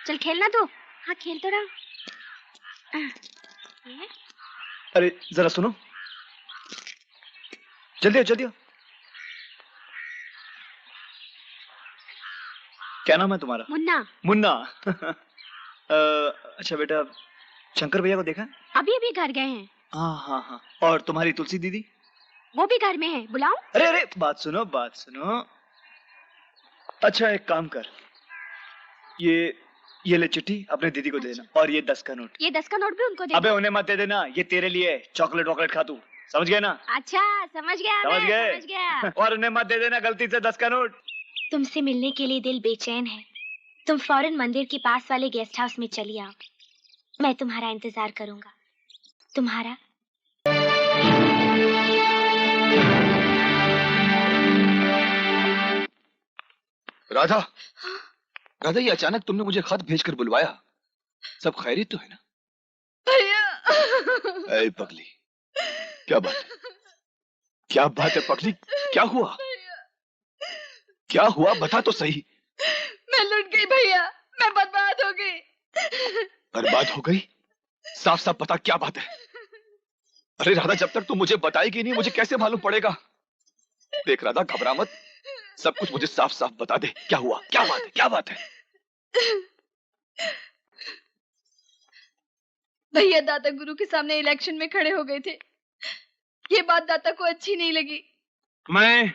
चल खेलना तो। हाँ खेल तो रहा। अरे जरा सुनो, जल्दी आओ जल्दी आओ। क्या नाम है तुम्हारा? मुन्ना। मुन्ना। अच्छा बेटा, शंकर भैया को देखा? अभी अभी घर गए हैं। हाँ हाँ हाँ। और तुम्हारी तुलसी दीदी? वो भी घर में है, बुलाऊं? अरे अरे बात सुनो बात सुनो। अच्छा एक काम कर, ये ले चिट्ठी अपने दीदी को देना, और ये 10 का नोट। ये 10 का नोट भी उनको दे। अबे उन्हें मत दे देना, ये तेरे लिए। चॉकलेट वॉकलेट खा तू, समझ गया ना? अच्छा समझ गया, समझ गए? समझ गया। और उन्हें मत दे देना गलती से 10 का नोट। तुमसे मिलने के लिए दिल बेचैन है। तुम फौरन मंदिर के पास वाले गेस्ट हाउस में चली आओ। मैं तुम्हारा इंतजार करूंगा। तुम्हारा राधा। राधा, ये अचानक तुमने मुझे खत भेजकर बुलवाया, सब खैरियत तो है ना? भैया। ऐ पगली, क्या बात है? क्या बात है पगली, क्या हुआ? क्या हुआ बता तो सही। मैं लुट गई भैया, मैं बर्बाद हो गई। बर्बाद हो गई? साफ साफ बता क्या बात है। अरे राधा, जब तक तू मुझे बताएगी नहीं मुझे कैसे मालूम पड़ेगा? देख राधा, घबरा मत, सब कुछ मुझे साफ साफ बता दे। क्या हुआ, क्या बात है, क्या बात है? भैया दाता गुरु के सामने इलेक्शन में खड़े हो गए थे। ये बात दाता को अच्छी नहीं लगी। मैं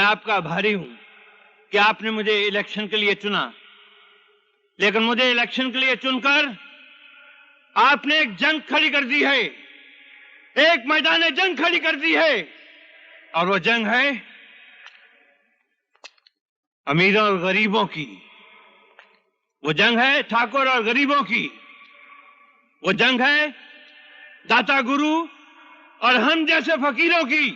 आपका आभारी हूं कि आपने मुझे इलेक्शन के लिए चुना, लेकिन मुझे इलेक्शन के लिए चुनकर आपने एक जंग खड़ी कर दी है, एक मैदान जंग खड़ी कर दी है, और वो जंग है अमीरों और गरीबों की। वो जंग है ठाकुर और गरीबों की। वो जंग है दाता गुरु और हम जैसे फकीरों की।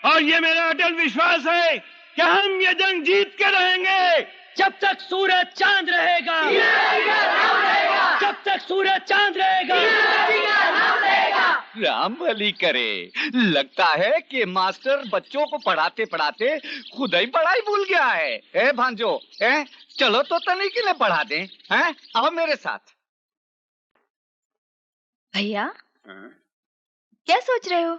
और ये मेरा अटल विश्वास है कि हम ये जंग जीत के रहेंगे। जब तक सूरज चांद रहेगा, जब तक सूरज चांद रहेगा, राम भली करे। लगता है कि मास्टर बच्चों को पढ़ाते पढ़ाते खुद ही पढ़ाई भूल गया है। ए भांजो, चलो तो तनी के लिए पढ़ा दें। हैं, आओ मेरे साथ। भैया क्या सोच रहे हो?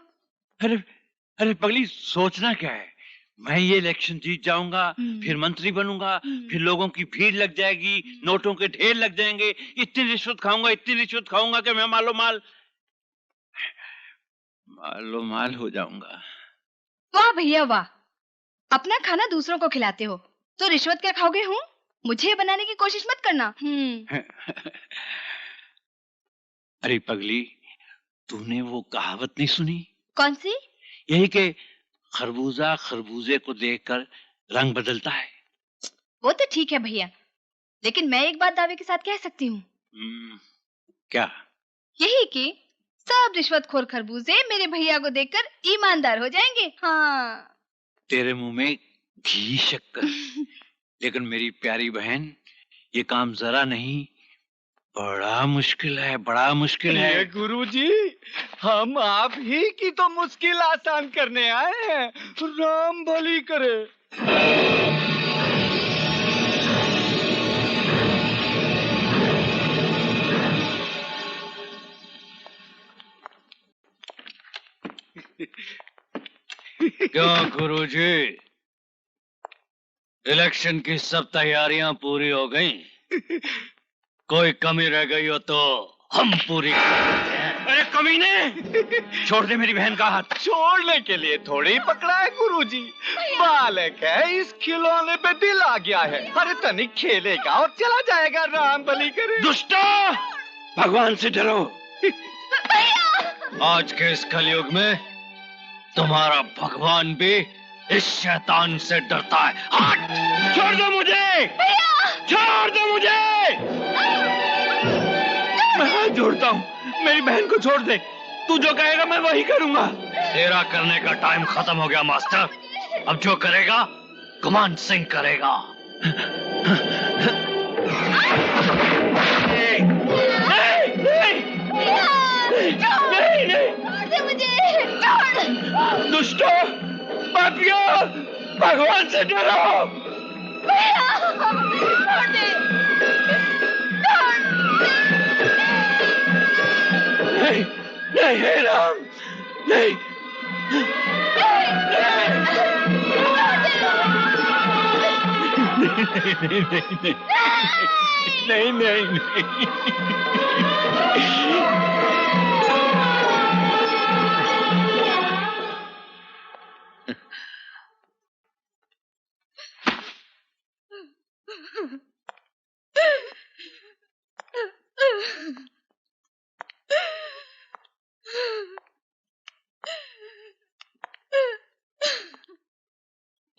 अरे पगली, सोचना क्या है? मैं ये इलेक्शन जीत जाऊंगा, फिर मंत्री बनूंगा, फिर लोगों की भीड़ लग जाएगी, नोटों के ढेर लग जाएंगे, इतनी रिश्वत खाऊंगा, इतनी रिश्वत खाऊंगा कि मैं मालो माल हो जाऊंगा। वाह भैया वाह, अपना खाना दूसरों को खिलाते हो तो रिश्वत क्या खाओगे? हूँ मुझे बनाने की कोशिश मत करना। अरे पगली, तूने वो कहावत नहीं सुनी? कौन सी? यही कि खरबूजा खरबूजे को देखकर रंग बदलता है। वो तो ठीक है भैया, लेकिन मैं एक बात दावे के साथ कह सकती हूँ। क्या? यही कि सब रिश्वतखोर खरबूजे मेरे भैया को देखकर ईमानदार हो जाएंगे। हाँ। तेरे मुंह में घी शक्कर। लेकिन मेरी प्यारी बहन, ये काम जरा नहीं, बड़ा मुश्किल है, बड़ा मुश्किल है। गुरुजी, हम आप ही की तो मुश्किल आसान करने आए हैं। राम भली करे। क्यों गुरुजी, इलेक्शन की सब तैयारियां पूरी हो गई? कोई कमी रह गई हो तो हम पूरी कर देते हैं। अरे कमीने, छोड़ दे मेरी बहन का हाथ। छोड़ने के लिए थोड़ी पकड़ा है गुरुजी, बालक है, इस खिलौने पे दिल आ गया है। अरे तनिक खेलेगा और चला जाएगा। राम बलि करे। दुष्टो, भगवान से डरो। आज के इस कलयुग में तुम्हारा भगवान भी इस शैतान से डरता है। हट! छोड़ दो मुझे, छोड़ दो मुझे। मैं हाथ जोड़ता हूँ, मेरी बहन को छोड़ दे। तू जो कहेगा मैं वही करूंगा। तेरा करने का टाइम खत्म हो गया मास्टर। अब जो करेगा गुमान सिंह करेगा। दुष्टो, पापियों, भगवान से डरो। छोड़ दे। नहीं राम, नहीं। नहीं नहीं नहीं।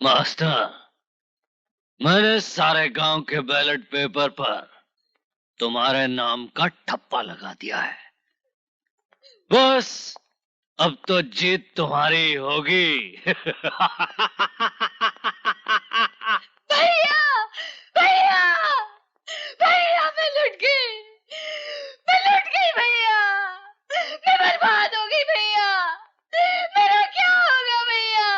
मास्टर, मैंने सारे गांव के बैलेट पेपर पर तुम्हारे नाम का ठप्पा लगा दिया है। बस अब तो जीत तुम्हारी होगी। भैया भैया भैया, मैं लुट गई, मैं लुट गई भैया, मैं बर्बाद हो गई भैया, मेरा क्या होगा भैया?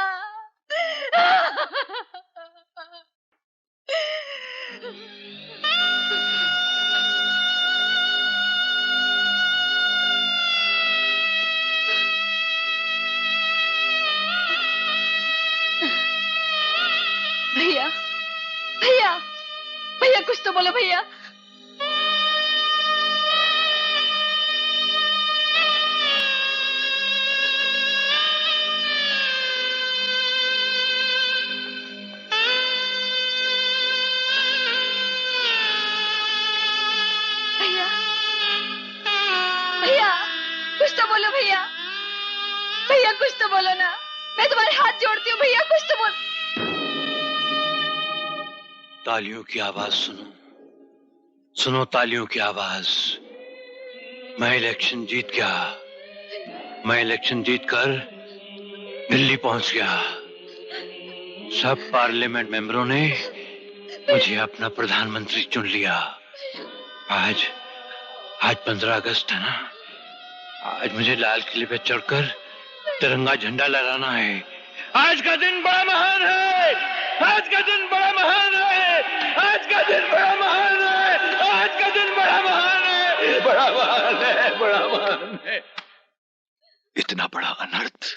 भैया भैया भैया, कुछ तो बोलो भैया। भैया भैया, कुछ तो बोलो भैया, भैया कुछ तो बोलो ना, मैं तुम्हारे हाथ जोड़ती हूँ भैया, कुछ तो बोलो। तालियों की आवाज सुनो, सुनो तालियों की आवाज। मैं इलेक्शन जीत गया, मैं इलेक्शन जीतकर दिल्ली पहुंच गया। सब पार्लियामेंट मेंबरों ने मुझे अपना प्रधानमंत्री चुन लिया। आज 15 अगस्त है ना, आज मुझे लाल किले पे चढ़कर तिरंगा झंडा लहराना है। आज का दिन बड़ा महान है, आज का दिन बड़ा महान है, आज का दिन बड़ा महान है, आज का दिन बड़ा महान है, बड़ा महान है, बड़ा महान है। इतना बड़ा अनर्थ,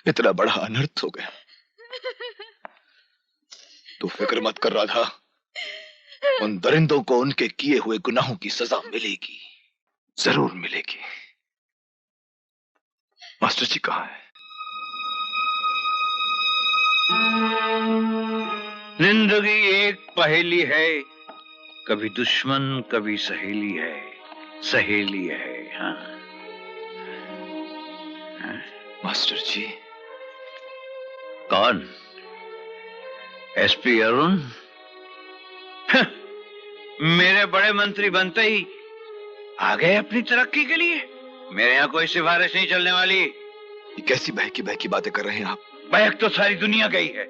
इतना बड़ा अनर्थ हो गया। तू फिक्र मत कर राधा, उन दरिंदों को उनके किए हुए गुनाहों की सजा मिलेगी, जरूर मिलेगी। मास्टर जी कहाँ है? जिंदगी एक पहेली है, कभी दुश्मन कभी सहेली है, सहेली है। हाँ, हाँ? मास्टर जी। कौन? एसपी अरुण? मेरे बड़े मंत्री बनते ही आ गए अपनी तरक्की के लिए। मेरे यहाँ कोई सिफारिश नहीं चलने वाली। ये कैसी बहकी बहकी बातें कर रहे हैं आप? बहक तो सारी दुनिया गई है,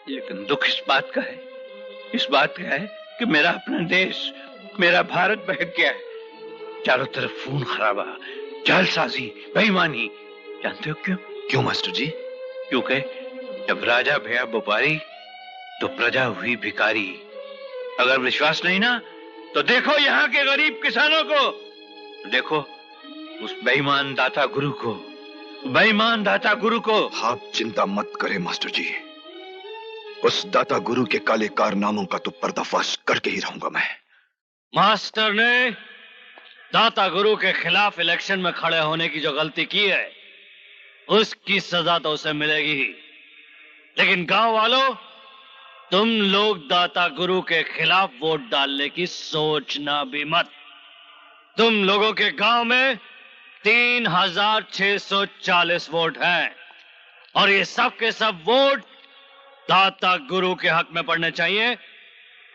लेकिन दुख इस बात का है, इस बात का है कि मेरा अपना देश, मेरा भारत बहक गया है। चारों तरफ खून खराबा, जालसाजी, बेईमानी। जानते हो क्यों? क्यों मास्टर जी? क्योंकि जब राजा भया व्यापारी तो प्रजा हुई भिखारी। अगर विश्वास नहीं ना तो देखो यहाँ के गरीब किसानों को, देखो उस बेईमान दाता गुरु को, बेईमान दाता गुरु को। आप चिंता मत करें मास्टर जी, उस दाता गुरु के काले कारनामों का तो पर्दाफाश करके ही रहूंगा मैं। मास्टर ने दाता गुरु के खिलाफ इलेक्शन में खड़े होने की जो गलती की है, उसकी सजा तो उसे मिलेगी ही। लेकिन गांव वालों, तुम लोग दाता गुरु के खिलाफ वोट डालने की सोचना भी मत। तुम लोगों के गांव में 3640 वोट हैं और ये सब के सब वोट दाता गुरु के हक में पड़ने चाहिए।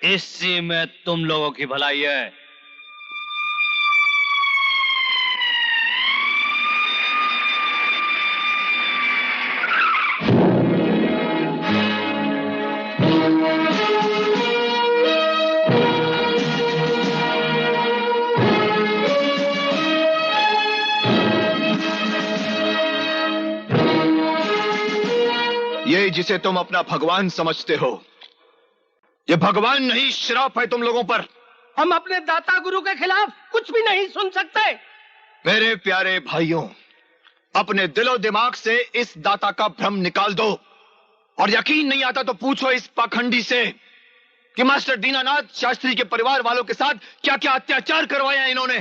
इसी में तुम लोगों की भलाई है। ये जिसे तुम अपना भगवान समझते हो, ये भगवान नहीं, श्राप है तुम लोगों पर। हम अपने दाता गुरु के खिलाफ कुछ भी नहीं सुन सकते। मेरे प्यारे भाइयों, अपने दिलो दिमाग से इस दाता का भ्रम निकाल दो। और यकीन नहीं आता तो पूछो इस पाखंडी से कि मास्टर दीनानाथ शास्त्री के परिवार वालों के साथ क्या क्या अत्याचार करवाया इन्होंने।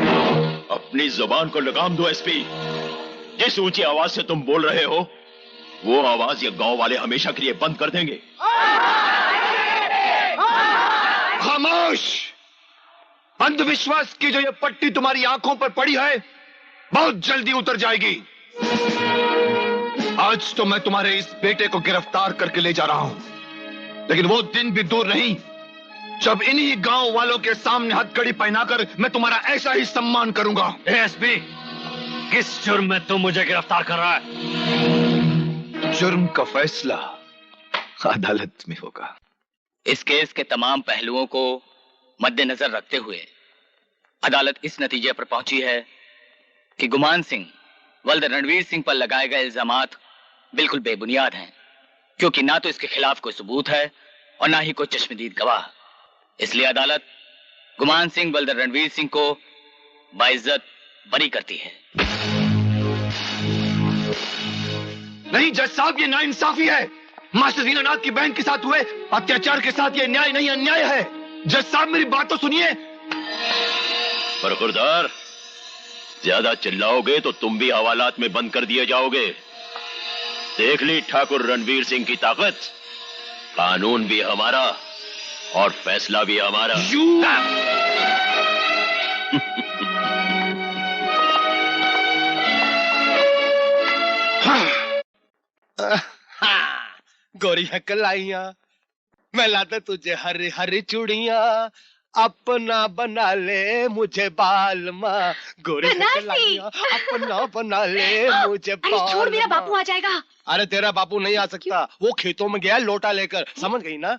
अपनी जुबान को लगाम दो एसपी। जिस ऊंची आवाज से तुम बोल रहे हो वो आवाज ये गांव वाले हमेशा के लिए बंद कर देंगे। खामोश! अंधविश्वास की जो ये पट्टी तुम्हारी आंखों पर पड़ी है बहुत जल्दी उतर जाएगी। आज तो मैं तुम्हारे इस बेटे को गिरफ्तार करके ले जा रहा हूं, लेकिन वो दिन भी दूर नहीं जब इन्हीं गांव वालों के सामने हथकड़ी पहनाकर मैं तुम्हारा ऐसा ही सम्मान करूंगा। एसपी, किस जुर्म में तुम मुझे गिरफ्तार कर रहा है? जुर्म का फैसला अदालत में होगा। इस केस के तमाम पहलुओं को मद्देनजर रखते हुए अदालत इस नतीजे पर पहुंची है कि गुमान सिंह वल्द रणवीर सिंह पर लगाए गए इल्जामात बिल्कुल बेबुनियाद हैं, क्योंकि ना तो इसके खिलाफ कोई सबूत है और ना ही कोई चश्मदीद गवाह। इसलिए अदालत गुमान सिंह वल्द रणवीर सिंह को बाइज्जत बरी करती है। नहीं जज साहब, ये नाइंसाफी है। मास्टर दीनानाथ की बहन के साथ हुए अत्याचार के साथ ये न्याय नहीं अन्याय है। जज साहब मेरी बात तो सुनिए। बरखुरदार, ज्यादा चिल्लाओगे तो तुम भी हवालात में बंद कर दिए जाओगे। देख ली ठाकुर रणवीर सिंह की ताकत। कानून भी हमारा और फैसला भी हमारा। गोरी हकलाइया मैं लाता तुझे हरी हरी चूड़िया, अपना बना ले मुझे बाल माँ। गोरी हकलाइया अपना बना ले मुझे बाल। छोड़, मेरा बापू आ जाएगा। अरे तेरा बापू नहीं आ सकता, वो खेतों में गया है लोटा लेकर, समझ गई ना?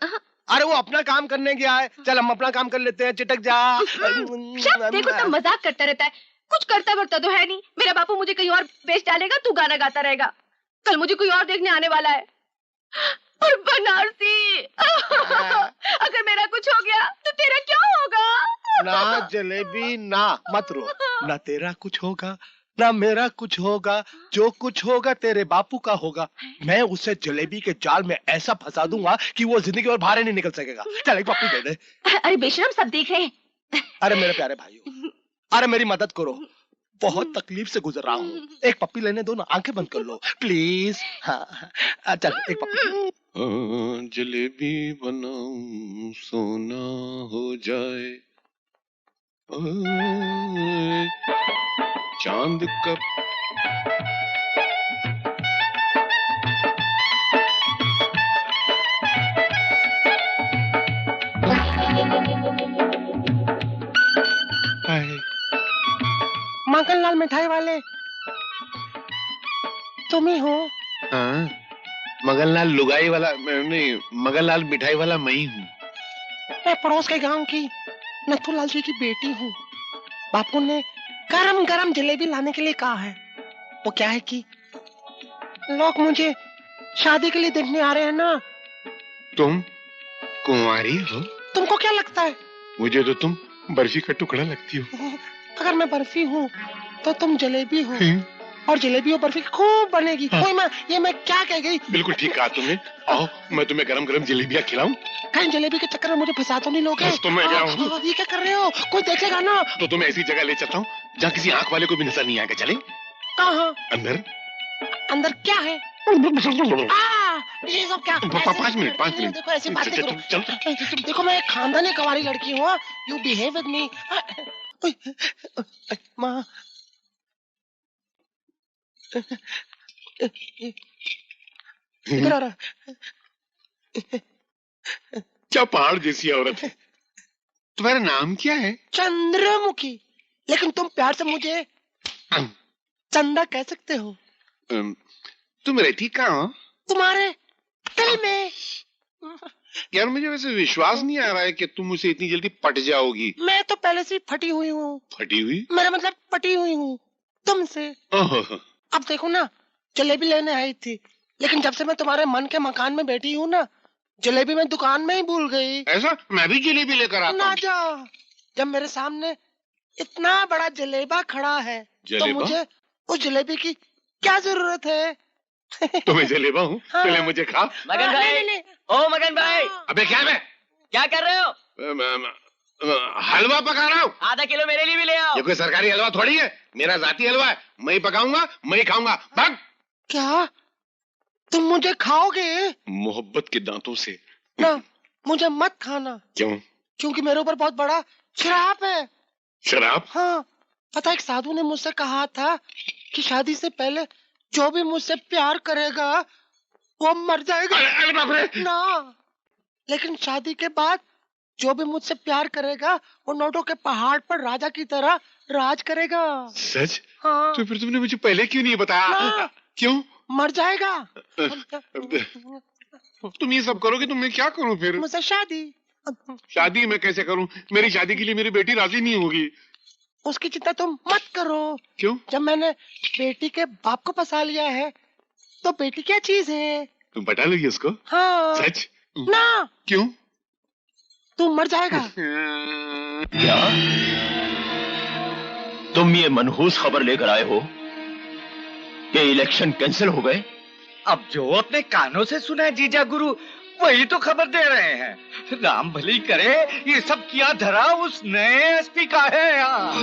अरे वो अपना काम करने गया है, चल हम अपना काम कर लेते हैं। चिटक जा। देखो तुम मजाक करता रहता है, कुछ करता वर्ता तो है नहीं। मेरा बापू मुझे कहीं और बेच डालेगा, तू गाना गाता रहेगा। कल मुझे कोई और देखने आने वाला है। और बनारसी अगर मेरा कुछ हो गया तो तेरा क्या होगा? ना जलेबी ना, मत रो। ना तेरा कुछ होगा ना मेरा कुछ होगा, जो कुछ होगा तेरे बापू का होगा। मैं उसे जलेबी के जाल में ऐसा फंसा दूंगा कि वो जिंदगी और बाहर नहीं निकल सकेगा। चल एक पप्पी दे दे। अरे बेशरम, सब देख रहे हैं। अरे मेरे प्यारे भाइयों, अरे मेरी मदद करो, बहुत तकलीफ से गुजर रहा हूँ। एक पप्पी लेने दो ना, आंखें बंद कर लो प्लीज। हाँ चल एक पप्पी। जलेबी बनाऊं सोना हो जाए, चांद कब मगनलाल मिठाई वाले तुम ही हो? हाँ, मगनलाल लुगाई वाला नहीं, मगनलाल मिठाई वाला मैं ही हूँ। मैं पड़ोस के गांव की नथुलाल जी की बेटी हूँ। बापू ने गरम गरम जलेबी लाने के लिए कहा है। वो क्या है कि लोग मुझे शादी के लिए देखने आ रहे हैं ना। तुम कुंवारी हो? तुमको क्या लगता है? मुझे तो तुम बर्फी का टुकड़ा लगती हो। अगर मैं बर्फी हूँ तो तुम जलेबी हो, और जलेबी और बर्फी खूब बनेगी। हाँ। ये मैं क्या कह गई? बिल्कुल ठीक कहा तुमने। आओ मैं तुम्हें गरम गरम जलेबियाँ खिलाऊं। कहीं जलेबी के चक्कर में मुझे फंसा तो नहीं लोगे? तो मैं क्या हूँ? ये क्या कर रहे हो? कोई देखेगा ना। तो तुम्हें ऐसी जगह ले चलता हूँ जहाँ किसी आंख वाले को भी नजर नहीं आएगा। चले? कहाँ? अंदर। अंदर क्या है? ये सब क्या? 5 मिनट। देखो ऐसी बात करो। देखो मैं एक खानदानी कवारी लड़की हूँ। You behave with me. माँ क्या पहाड़ जैसी औरत है। तुम्हारा नाम क्या है? चंद्रमुखी, लेकिन तुम प्यार से मुझे चंदा कह सकते हो। तुम रहती कहाँ हो? तुम्हारे दिल में। यार मुझे वैसे विश्वास नहीं आ रहा है कि तुम उसे इतनी जल्दी पट जाओगी। मैं तो पहले से फटी हुई हूँ। फटी हुई? मेरा मतलब पटी हुई हूँ तुमसे। अब देखो ना, जलेबी लेने आई थी, लेकिन जब से मैं तुम्हारे मन के मकान में बैठी हूँ ना, जलेबी मैं दुकान में ही भूल गई। ऐसा? मैं भी जलेबी लेकर आता हूँ। ना जा, जब मेरे सामने इतना बड़ा जलेबा खड़ा है तो जलेबा? मुझे उस जलेबी की क्या जरूरत है? तो मैं जलेबा हूँ, हाँ। पहले मुझे खा। मगन भाई, ओ मगन भाई, अबे क्या मैं क्या कर रहे हो? हलवा पका रहा हूँ। आधा किलो मेरे लिए भी ले आओ। ये कोई सरकारी हलवा थोड़ी है, मेरा जाती हलवा है। मैं ही पकाऊंगा, मैं ही खाऊंगा। भाग। क्या तुम मुझे खाओगे? मोहब्बत के दांतों से। ना, मुझे मत खाना। क्यों? क्योंकि मेरे ऊपर बहुत बड़ा श्राप है। शराब? हाँ, पता, एक साधु ने मुझसे कहा था कि शादी से पहले जो भी मुझसे प्यार करेगा वो मर जाएगा। अरे बाप रे। ना, लेकिन शादी के बाद जो भी मुझसे प्यार करेगा वो नोटों के पहाड़ पर राजा की तरह राज करेगा। सच? हाँ। तो फिर तुमने मुझे पहले क्यों नहीं बताया? ना, क्यों? मर जाएगा। तुम ये सब करोगे तो मैं क्या करूं फिर? मुझसे शादी। शादी मैं कैसे करूं? मेरी शादी के लिए मेरी बेटी राजी नहीं होगी। उसकी चिंता तुम मत करो। क्यों? जब मैंने बेटी के बाप को फंसा लिया है तो बेटी क्या चीज है? तुम पटा लोगी उसको? हाँ। सच? ना। क्यों? तू मर जाएगा। क्या तुम ये मनहूस खबर लेकर आए हो कि इलेक्शन कैंसिल हो गए? अब जो अपने कानों से सुना है जीजा गुरु, वही तो खबर दे रहे हैं। राम भली करे, ये सब किया धरा उस नए एसपी का है यहाँ।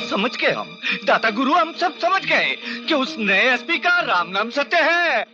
समझ गए हम, दाता गुरु, हम सब समझ गए कि उस नए एसपी का राम नाम सत्य है।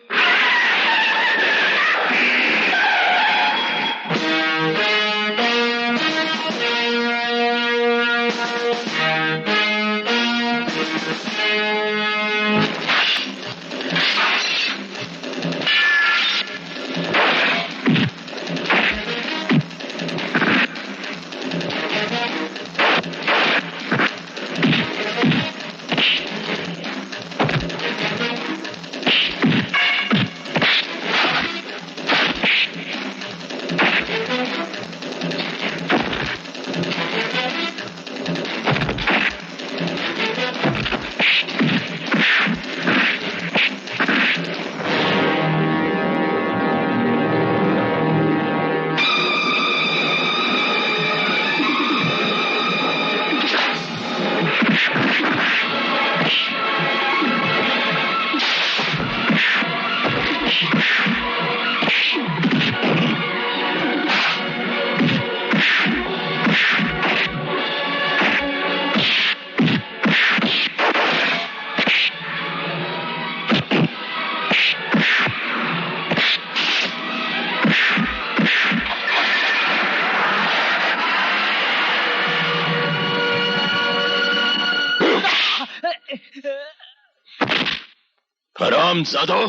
हरामजादो,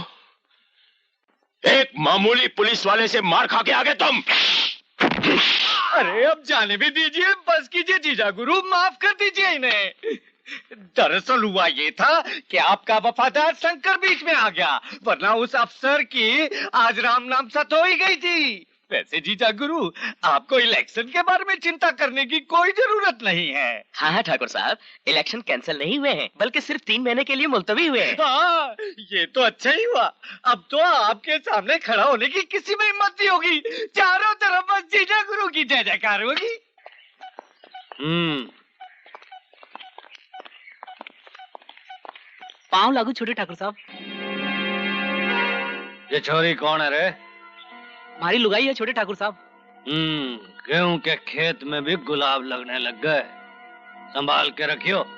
एक मामूली पुलिस वाले से मार खा के आ गए तुम। अरे अब जाने भी दीजिए, बस कीजिए जीजा गुरु, माफ कर दीजिए इन्हें। दरअसल हुआ ये था कि आपका वफादार शंकर बीच में आ गया, वरना उस अफसर की आज राम नाम सत हो ही गई थी। वैसे जीजा गुरु, आपको इलेक्शन के बारे में चिंता करने की कोई जरूरत नहीं है। हाँ हाँ ठाकुर साहब, इलेक्शन कैंसिल नहीं हुए हैं, बल्कि सिर्फ 3 महीने के लिए मुलतवी हुए हैं। हाँ, ये तो अच्छा ही हुआ। अब तो आपके सामने खड़ा होने की किसी में हिम्मत नहीं होगी। चारों तरफ बस जीजा गुरु की जय जयकार होगी। पाँव लागू छोटे ठाकुर साहब। ये छोरी कौन है रे? हमारी लुगाई है छोटे ठाकुर साहब। गेहूं के खेत में भी गुलाब लगने लग गए। संभाल के रखियो।